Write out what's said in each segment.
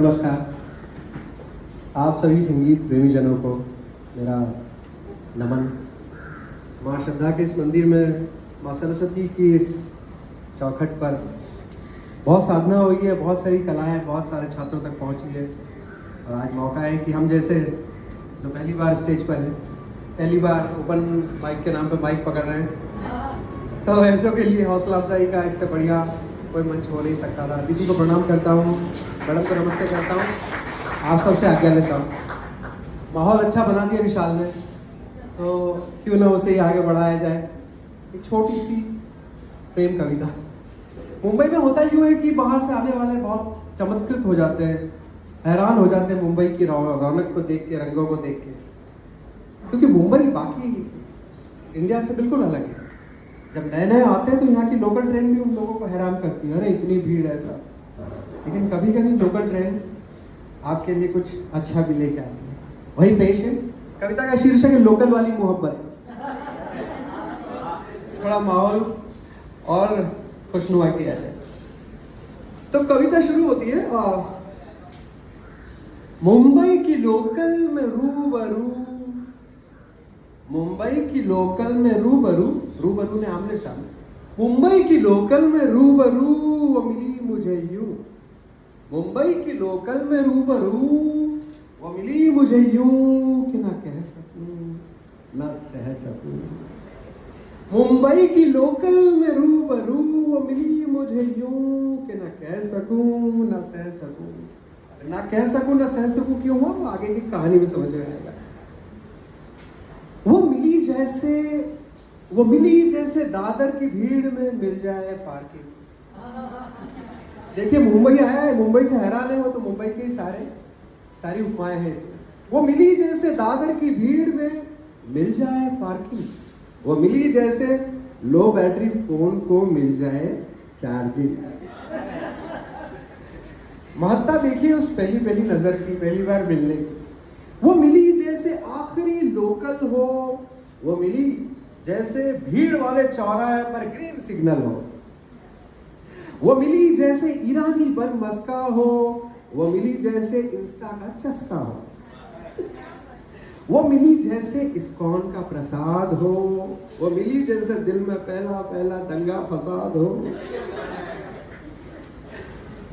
नमस्कार। आप सभी संगीत प्रेमी जनों को मेरा नमन। माँ श्रद्धा के इस मंदिर में माँ सरस्वती की इस चौखट पर बहुत साधना हुई है, बहुत सारी कलाएं बहुत सारे छात्रों तक पहुंची है। और आज मौका है कि हम जैसे जो पहली बार स्टेज पर हैं, पहली बार ओपन माइक के नाम पर माइक पकड़ रहे हैं, तो ऐसों के लिए हौसला अफजाई का इससे बढ़िया कोई मंच हो नहीं सकता था। दीदी को प्रणाम करता हूँ, मैडम को नमस्ते करता हूँ, आप सबसे आज्ञा लेता हूँ। माहौल अच्छा बना दिया विशाल ने, तो क्यों ना उसे ही आगे बढ़ाया जाए। एक छोटी सी प्रेम कविता। मुंबई में होता यूँ है कि बाहर से आने वाले बहुत चमत्कृत हो जाते हैं, हैरान हो जाते हैं मुंबई की रौनक को देख के, रंगों को देख के, क्योंकि मुंबई बाकी इंडिया से बिल्कुल अलग है। जब नए नए आते हैं तो यहाँ की लोकल ट्रेन भी उन लोगों को हैरान करती है, अरे इतनी भीड़ ऐसा। लेकिन कभी कभी लोकल ट्रेन आपके लिए कुछ अच्छा भी लेके आती है। वही पेश है कविता का शीर्षक है लोकल वाली मोहब्बत। थोड़ा माहौल और खुशनुमा किया जाए तो कविता शुरू होती है। मुंबई की लोकल में रूबरू, मुंबई की लोकल में रूबरू, रूबरू ने आमने सामने, मुंबई की लोकल में रूबरू वो मिली मुझे यूं, मुंबई की लोकल में रूबरू वो मिली मुझे यूं कि ना कह सकूं ना सह सकूं। मुंबई की लोकल में रूबरू वो मिली मुझे यूं कि ना कह सकूं ना सह सकूं। ना कह सकूं ना सह सकूं क्यों हुआ, आगे की कहानी में समझ में आएगा। वो मिली जैसे दादर की भीड़ में मिल जाए पार्किंग। देखिए मुंबई आया है, मुंबई से हैरान है वो, तो मुंबई के सारी उपमाएं हैं इसमें। वो मिली जैसे दादर की भीड़ में मिल जाए पार्किंग, वो मिली जैसे लो बैटरी फोन को मिल जाए चार्जिंग। महत्ता देखिए उस पहली नजर की, पहली बार मिलने की। वो मिली जैसे आखिरी लोकल हो, वो मिली जैसे भीड़ वाले चौराहे पर ग्रीन सिग्नल हो, वो मिली जैसे ईरानी बन मस्का हो, वो मिली जैसे इंस्टा का चस्का हो, वो मिली जैसे इस्कॉन का प्रसाद हो, वो मिली जैसे दिल में पहला दंगा फसाद हो।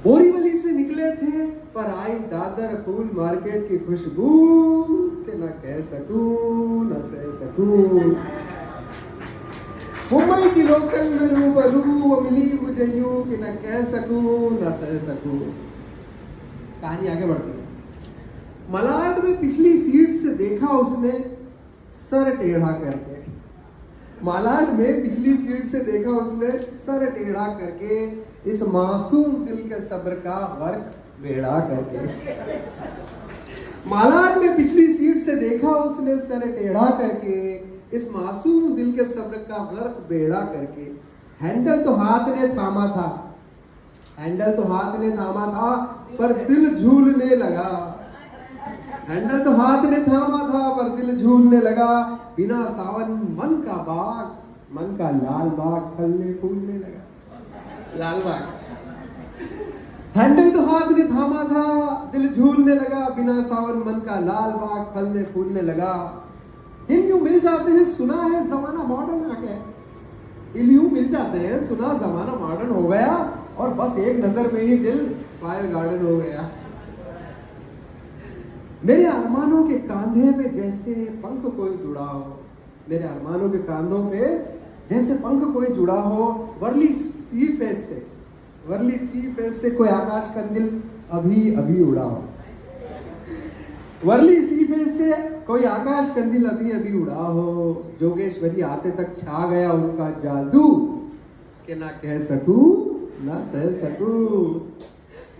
बोरीवली से निकले थे पर आई दादर फूल मार्केट की खुशबू कि न कह सकूं न सह सकूं। मुंबई की लोकल में रूबरू वो मिली मुझे यूं कि न कह सकूं न सह सकूं। कहानी आगे बढ़ती है। मलाड में पिछली सीट से देखा उसने सर टेढ़ा करके, मालाड में पिछली सीट से देखा उसने सर टेढ़ा करके, इस मासूम दिल के सब्र का गर्क बेड़ा करके। मालाड में पिछली सीट से देखा उसने सर टेढ़ा करके, इस मासूम दिल के सब्र का गर्क बेड़ा करके। हैंडल तो हाथ ने थामा था, हैंडल तो हाथ ने थामा था पर दिल झूलने लगा। हैंडल तो हाथ ने थामा था पर दिल झूलने लगा। बिना सावन मन का बाग, मन का लाल बाग फलने फूलने लगा। लाल बाग। हैंडल तो हाथ ने थामा था, दिल झूलने लगा। बिना सावन मन का लाल बाग फलने फूलने लगा। दिल यूं मिल जाते हैं, सुना है जमाना मॉडर्न आ गया। दिल यूं मिल जाते हैं, सुना जमाना मॉडर्न हो गया, और बस एक नजर में ही दिल फायर गार्डन हो गया। मेरे अरमानों के कांधे पे जैसे पंख कोई जुड़ा हो, मेरे अरमानों के कांधों पे जैसे पंख कोई जुड़ा हो। वर्ली सी फेस से कोई आकाश कंदिल अभी अभी उड़ा हो। वर्ली सी फेस से कोई आकाश कंदिल अभी अभी उड़ा हो। जोगेश्वरी आते तक छा गया उनका जादू कि ना कह सकूं ना सह सकूं।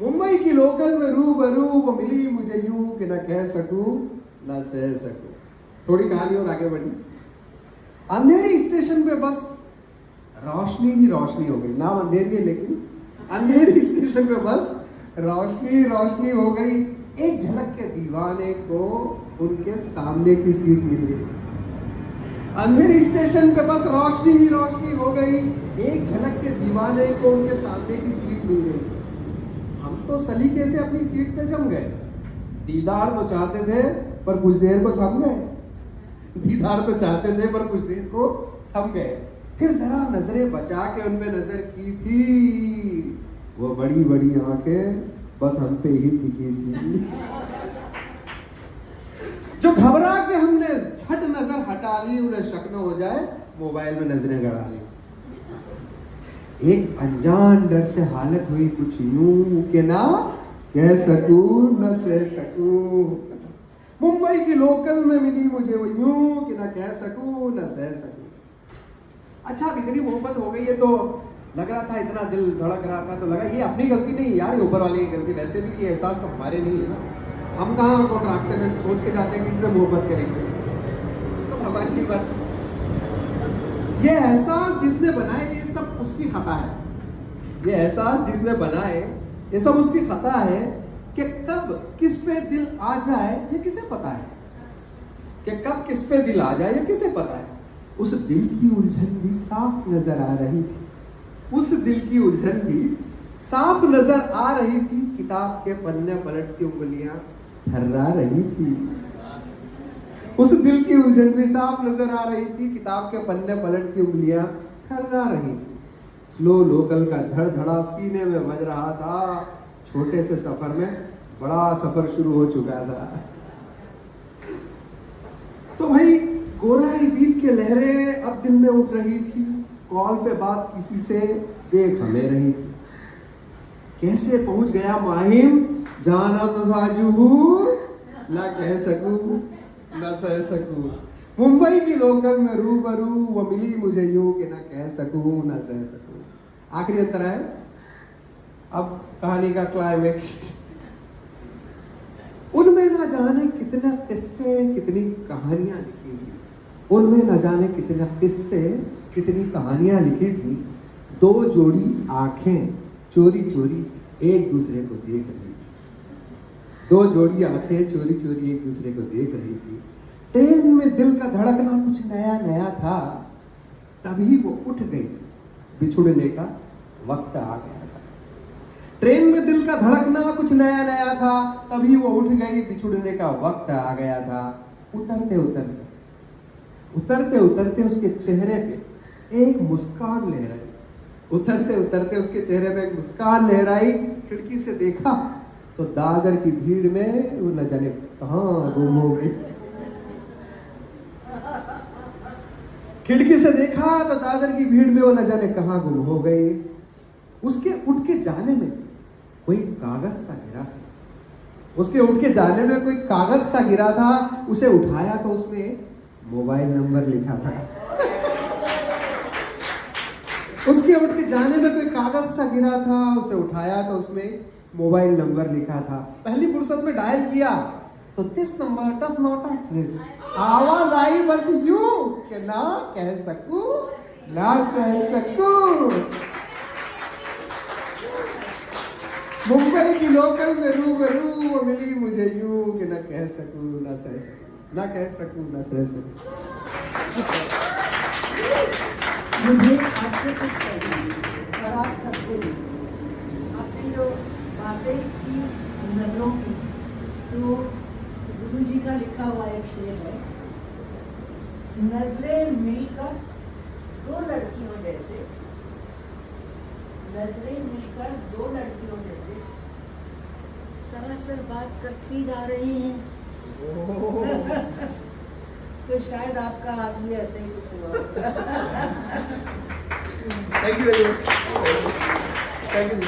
मुंबई की लोकल में रूबरू वो मिली मुझे यूं कि ना कह सकूं ना सह सकूं। थोड़ी कहानी और आगे बढ़ी। अंधेरी स्टेशन पे बस रोशनी ही रोशनी हो गई। नाम अंधेरी है लेकिन अंधेरी स्टेशन पे बस रोशनी रोशनी हो गई। एक झलक के दीवाने को उनके सामने की सीट मिल गई। अंधेरी स्टेशन पे बस रोशनी ही रोशनी हो गई। एक झलक के दीवाने को उनके सामने की सीट मिल गई। हम तो सलीके से अपनी सीट पे जम गए। दीदार तो चाहते थे पर कुछ देर को थम गए। दीदार तो चाहते थे पर कुछ देर को थम गए। फिर जरा नजरें बचा के उन पे नजर की थी, वो बड़ी बड़ी आंखें बस हम पे ही टिकी थी। जो घबरा के हमने झट नजर हटा ली, उन्हें शक न हो जाए मोबाइल में नजरें गड़ा ली। एक अनजान डर से हालत हुई कुछ यूं कि ना कह सकूं न सह सकूं। मुंबई की लोकल में मिली मुझे वो यूं कि ना कह सकूं न सह सकूं। अच्छा, इतनी मोहब्बत हो गई है तो लग रहा था, इतना दिल धड़क रहा था तो लगा ये अपनी गलती नहीं यार, ये ऊपर वाले की गलती। वैसे भी ये एहसास तो हमारे नहीं है ना, हम कहाँ को रास्ते में सोच के जाते हैं किसी से मोहब्बत करेंगे, तो भगवान की बात। ये एहसास जिसने बनाए ये सब उसकी खता है। ये एहसास जिसने बनाए ये सब उसकी खता है कि कब किस पे दिल आ जाए ये किसे पता है। कि कब किस पे दिल आ जाए ये किसे पता है। उस दिल की उलझन भी साफ नजर आ रही थी। उस दिल की उलझन भी साफ नजर आ रही थी। किताब के पन्ने पलटती उंगलियां थर्रा रही थी। उस दिल की उलझन भी साफ नजर आ रही थी। किताब के पन्ने पलटती उंगलियां थर्रा रही थी। स्लो लोकल का धड़धड़ा सीने में बज रहा था। छोटे से सफर में बड़ा सफर शुरू हो चुका था। तो भाई गोराई बीच के लहरें अब दिल में उठ रही थी। कॉल पे बात किसी से देख हमें रही थी। कैसे पहुंच गया माहिम, जाना तो था जुहूर, ना कह सकूं ना सह सकूं। मुंबई की लोकल में रूबरू वो मिली मुझे यूं कि ना कह सकूं ना सह सकूं। आखिरी अंतर है अब कहानी का क्लाइमेक्स। उनमें ना जाने कितने किस्से कितनी कहानियां लिखी थी। उनमें न जाने कितने किस्से कितनी कहानियां लिखी थी। दो जोड़ी आंखें चोरी चोरी एक दूसरे को देख रही थी। दो जोड़ी आंखें चोरी चोरी एक दूसरे को देख रही थी। ट्रेन में दिल का धड़कना कुछ नया नया था। तभी वो उठ गई, बिछुड़ने का वक्त आ गया था। ट्रेन में दिल का धड़कना कुछ नया नया था। तभी वो उठ गई, बिछुड़ने का वक्त आ गया था। उतरते उतरते उतरते उतरते उसके चेहरे पे एक मुस्कान लहराई। उतरते उतरते उसके चेहरे पे एक मुस्कान लहराई। खिड़की से देखा तो दादर की भीड़ में वो न जाने कहां गुम हो गई। खिड़की से देखा तो दादर की भीड़ में वो न जाने कहां गुम हो गई। उसके उठ के जाने में कोई कागज सा गिरा था। उसके उठ के जाने में कोई कागज सा गिरा था। उसे उठाया तो उसमें मोबाइल नंबर लिखा था। उसके उठ के जाने में कोई कागज सा गिरा था। उसे उठाया तो उसमें मोबाइल नंबर लिखा था। पहली फुर्सत में डायल किया तो this number does not exist. आवाज आई बस यूं कि ना कह सकूं ना कह सकूं। मुंबई की लोकल में रूबरू वो मिली मुझे यूं कि ना कह सकूं ना सह सकूं, ना कह सकूं ना सह सकूं। मुझे आपसे कुछ कहना है और आप सबसे भी। आपने जो बातें की नजरों की, तो गुरु जी का लिखा हुआ एक शेर है, नजरें मिलकर दो लड़कियों जैसे, नजरें मिलकर दो लड़कियों जैसे सरासर बात करती जा रही हैं। तो शायद आपका हाथ भी ऐसे ही कुछ हुआ। Thank you very much. Thank you.